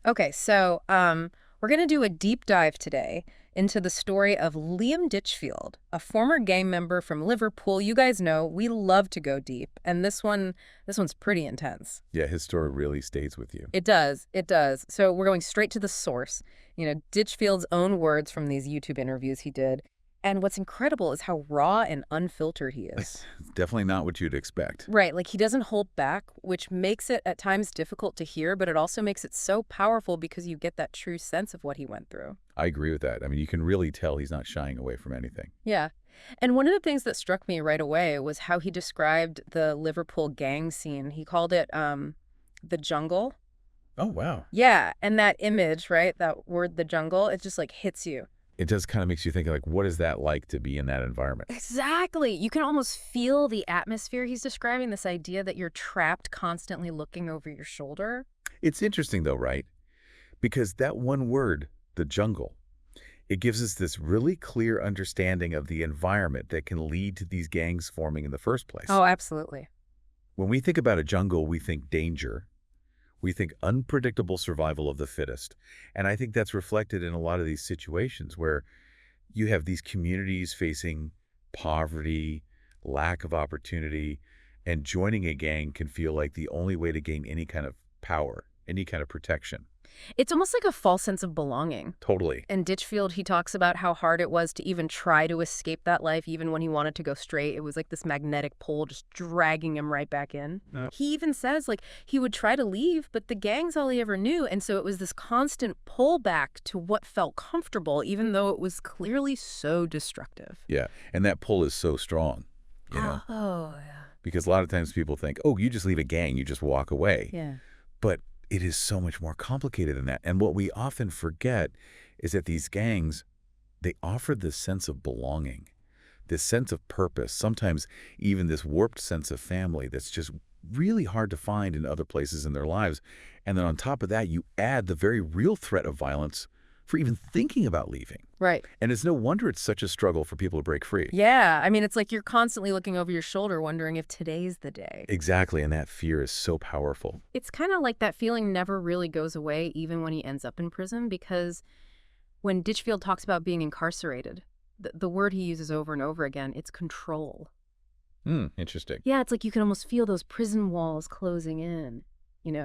Okay, so we're going to do a deep dive today into the story of Liam Ditchfield, a former gang member from Liverpool. You guys know we love to go deep, and this one's pretty intense. Yeah, his story really stays with you. It does. It does. So we're going straight to the source. Ditchfield's own words from these YouTube interviews he did. And what's incredible is how raw and unfiltered he is. Definitely not what you'd expect. Right, like he doesn't hold back, which makes it at times difficult to hear, but it also makes it so powerful because you get that true sense of what he went through. I agree with that. I mean, you can really tell he's not shying away from anything. Yeah. And one of the things that struck me right away was how he described the Liverpool gang scene. He called it the jungle. Oh, wow. Yeah, and that image, right, that word, the jungle, it just like hits you. It just kind of makes you think, like, what is that like to be in that environment? Exactly. You can almost feel the atmosphere he's describing, this idea that you're trapped constantly looking over your shoulder. It's interesting, though, right? Because that one word, the jungle, it gives us this really clear understanding of the environment that can lead to these gangs forming in the first place. Oh, absolutely. When we think about a jungle, we think danger. We think unpredictable survival of the fittest. And I think that's reflected in a lot of these situations where you have these communities facing poverty, lack of opportunity, and joining a gang can feel like the only way to gain any kind of power, any kind of protection. It's almost like a false sense of belonging. Totally. In Ditchfield, he talks about how hard it was to even try to escape that life, even when he wanted to go straight. It was like this magnetic pull just dragging him right back in. He even says, like, he would try to leave, but the gang's all he ever knew. And so it was this constant pull back to what felt comfortable, even though it was clearly so destructive. Yeah. And that pull is so strong, you know, Oh, yeah. because a lot of times people think, oh, you just leave a gang, you just walk away. Yeah. But it is so much more complicated than that. And what we often forget is that these gangs, they offer this sense of belonging, this sense of purpose, sometimes even this warped sense of family that's just really hard to find in other places in their lives. And then on top of that, you add the very real threat of violence for even thinking about leaving. Right. And it's no wonder it's such a struggle for people to break free. Yeah. I mean, it's like you're constantly looking over your shoulder wondering if today's the day. Exactly. And that fear is so powerful. It's kind of like that feeling never really goes away, even when he ends up in prison, because when Ditchfield talks about being incarcerated, the word he uses over and over again, it's control. Interesting. Yeah, it's like you can almost feel those prison walls closing in,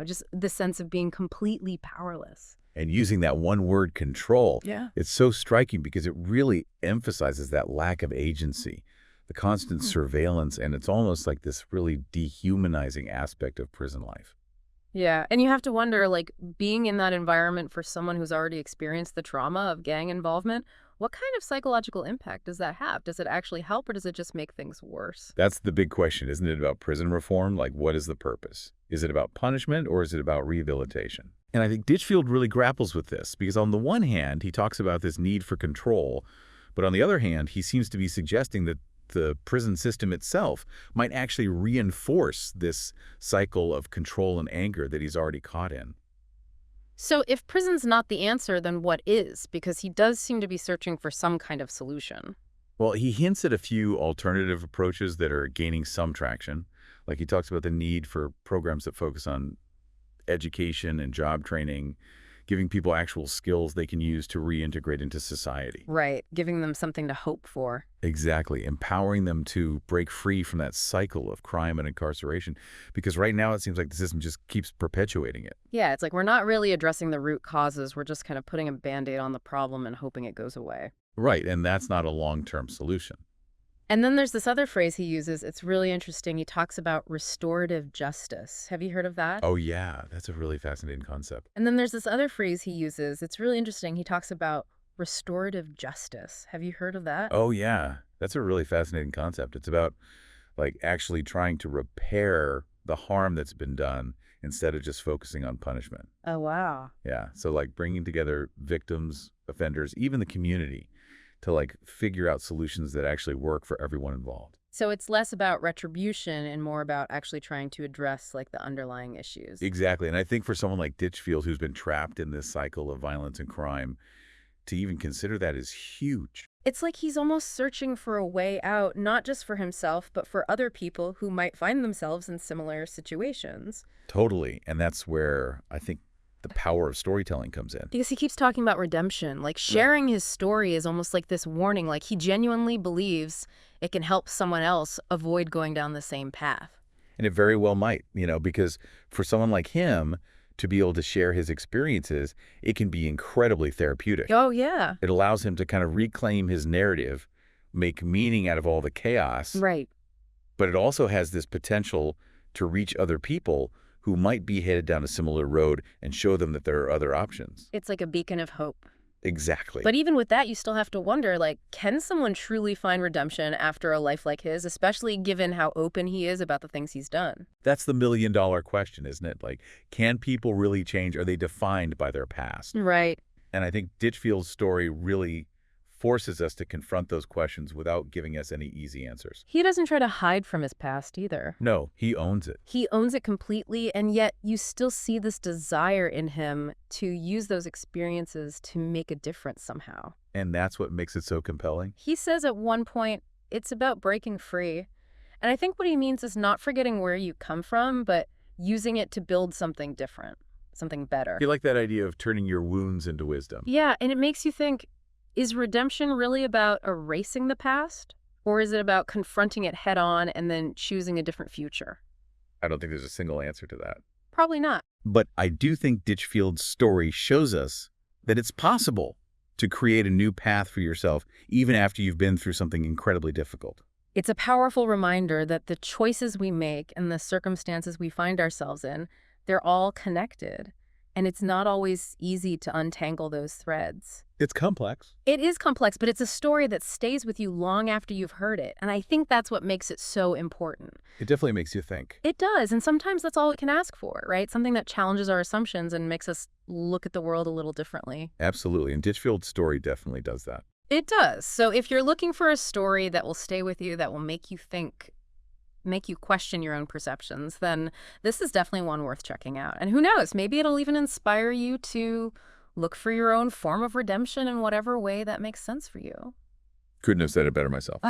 just the sense of being completely powerless. And using that one word, control, Yeah. it's so striking because it really emphasizes that lack of agency, the constant surveillance, and it's almost like this really dehumanizing aspect of prison life. Yeah, and you have to wonder, like, being in that environment for someone who's already experienced the trauma of gang involvement, what kind of psychological impact does that have? Does it actually help, or does it just make things worse? That's the big question, isn't it, about prison reform? Like, what is the purpose? Is it about punishment or is it about rehabilitation? And I think Ditchfield really grapples with this because on the one hand, he talks about this need for control, but on the other hand, he seems to be suggesting that the prison system itself might actually reinforce this cycle of control and anger that he's already caught in. So if prison's not the answer, then what is? Because he does seem to be searching for some kind of solution. Well, he hints at a few alternative approaches that are gaining some traction. Like he talks about the need for programs that focus on education and job training, giving people actual skills they can use to reintegrate into society. Right, giving them something to hope for. Exactly. Empowering them to break free from that cycle of crime and incarceration. Because right now it seems like the system just keeps perpetuating it. Yeah, it's like we're not really addressing the root causes. We're just kind of putting a Band-Aid on the problem and hoping it goes away. Right. And that's not a long-term solution. And then there's this other phrase he uses. It's really interesting. He talks about restorative justice. Have you heard of that? Oh, yeah. That's a really fascinating concept. And then there's this other phrase he uses. It's really interesting. He talks about restorative justice. Have you heard of that? Oh, yeah. That's a really fascinating concept. It's about, like, actually trying to repair the harm that's been done instead of just focusing on punishment. Oh, wow. Yeah. So, like, bringing together victims, offenders, even the community to, like, figure out solutions that actually work for everyone involved. So it's less about retribution and more about actually trying to address, like, the underlying issues. Exactly. And I think for someone like Ditchfield, who's been trapped in this cycle of violence and crime, to even consider that is huge. It's like he's almost searching for a way out, not just for himself, but for other people who might find themselves in similar situations. Totally. And that's where I think the power of storytelling comes in. Because he keeps talking about redemption. Like, sharing his story is almost like this warning. Like, he genuinely believes it can help someone else avoid going down the same path. And it very well might, because for someone like him to be able to share his experiences, it can be incredibly therapeutic. Oh, yeah. It allows him to kind of reclaim his narrative, make meaning out of all the chaos. Right. But it also has this potential to reach other people who might be headed down a similar road and show them that there are other options. It's like a beacon of hope. Exactly. But even with that, you still have to wonder, like, can someone truly find redemption after a life like his, especially given how open he is about the things he's done? That's the million-dollar question, isn't it? Like, can people really change? Are they defined by their past? Right. And I think Ditchfield's story really forces us to confront those questions without giving us any easy answers. He doesn't try to hide from his past either. No, he owns it. He owns it completely, and yet you still see this desire in him to use those experiences to make a difference somehow. And that's what makes it so compelling. He says at one point, it's about breaking free. And I think what he means is not forgetting where you come from, but using it to build something different, something better. You like that idea of turning your wounds into wisdom. Yeah, and it makes you think, is redemption really about erasing the past? Or is it about confronting it head on and then choosing a different future? I don't think there's a single answer to that. Probably not. But I do think Ditchfield's story shows us that it's possible to create a new path for yourself, even after you've been through something incredibly difficult. It's a powerful reminder that the choices we make and the circumstances we find ourselves in, they're all connected. And it's not always easy to untangle those threads. It's complex. It is complex, but it's a story that stays with you long after you've heard it. And I think that's what makes it so important. It definitely makes you think. It does. And sometimes that's all we can ask for, right? Something that challenges our assumptions and makes us look at the world a little differently. Absolutely. And Ditchfield's story definitely does that. It does. So if you're looking for a story that will stay with you, that will make you think, make you question your own perceptions, then this is definitely one worth checking out. And who knows, maybe it'll even inspire you to look for your own form of redemption in whatever way that makes sense for you. Couldn't have said it better myself.